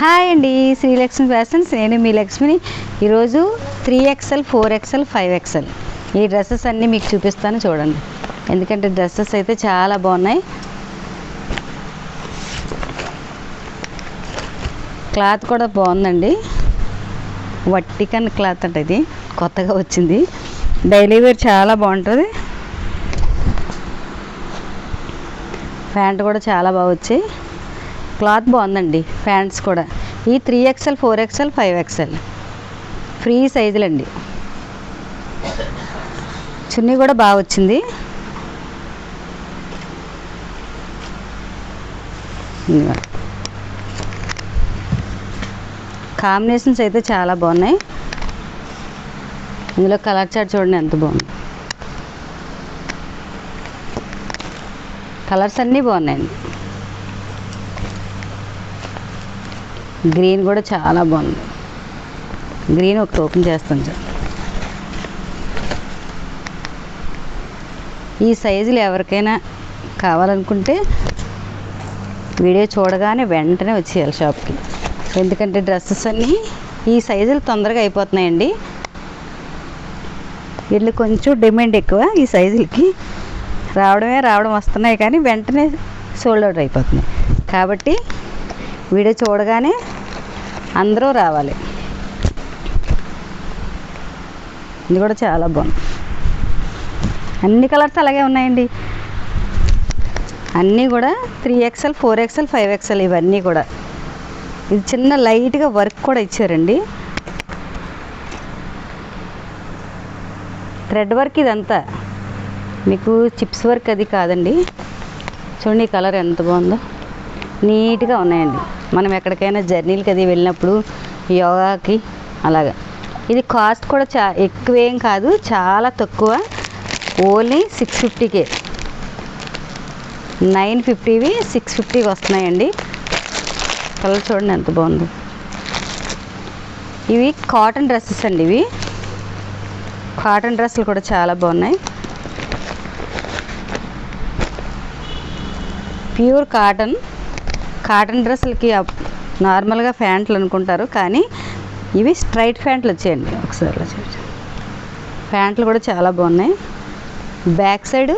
Hi అండి, Srilakshmi fashions. నేను మీ లక్ష్మిని. ఈరోజు 3XL 4XL 5XL ఈ డ్రెస్సెస్ అన్నీ మీకు చూపిస్తాను చూడండి. ఎందుకంటే డ్రెస్సెస్ అయితే చాలా బాగున్నాయి. క్లాత్ కూడా బాగుందండి. వట్టికన్ క్లాత్ అంటే ఇది కొత్తగా వచ్చింది. డైలీ వేర్ చాలా బాగుంటుంది. ప్యాంట్ కూడా చాలా బాగా వచ్చాయి. క్లాత్ బాగుందండి. ప్యాంట్స్ కూడా ఈ 3XL 4XL 5XL ఫ్రీ సైజులండి. చున్నీ కూడా బాగా వచ్చింది. కాంబినేషన్స్ అయితే చాలా బాగున్నాయి. ఇందులో కలర్ చార్ట్ చూడండి ఎంత బాగుంది. కలర్స్ అన్నీ బాగున్నాయండి. గ్రీన్ కూడా చాలా బాగుంది. గ్రీన్ ఒకటి ఓపెన్ చేస్తాను సార్. ఈ సైజులు ఎవరికైనా కావాలనుకుంటే వీడియో చూడగానే వెంటనే వచ్చేయాలి షాప్కి. ఎందుకంటే డ్రెస్సెస్ అన్నీ ఈ సైజులు తొందరగా అయిపోతున్నాయండి. వీళ్ళు కొంచెం డిమాండ్ ఎక్కువ. ఈ సైజులకి రావడం వస్తున్నాయి, కానీ వెంటనే సోల్డ్ అవుట్ అయిపోతున్నాయి. కాబట్టి వీడియో చూడగానే అందరూ రావాలి. ఇది కూడా చాలా బాగుంది. అన్ని కలర్స్ అలాగే ఉన్నాయండి. అన్నీ కూడా 3XL 4XL 5XL ఇవన్నీ కూడా. ఇది చిన్న లైట్గా వర్క్ కూడా ఇచ్చారండి. థ్రెడ్ వర్క్ ఇదంతా మీకు చిప్స్ వర్క్ అది కాదండి. చూడండి ఈ కలర్ ఎంత బాగుందో. నీట్గా ఉన్నాయండి. మనం ఎక్కడికైనా జర్నీలకి అది వెళ్ళినప్పుడు యోగాకి అలాగా. ఇది కాస్ట్ కూడా ఎక్కువేం కాదు, చాలా తక్కువ. ఓన్లీ 650కే. 950వి 650కి వస్తున్నాయండి. కలర్ చూడండి ఎంత బాగుందో. ఇవి కాటన్ డ్రెస్సెస్ అండి. ఇవి కాటన్ డ్రెస్సులు కూడా చాలా బాగున్నాయి. ప్యూర్ కాటన్ డ్రెస్సులకి నార్మల్గా ప్యాంట్లు అనుకుంటారు, కానీ ఇవి స్ట్రైట్ ప్యాంట్లు వచ్చాయండి. ఒకసారి ప్యాంట్లు కూడా చాలా బాగున్నాయి. Back side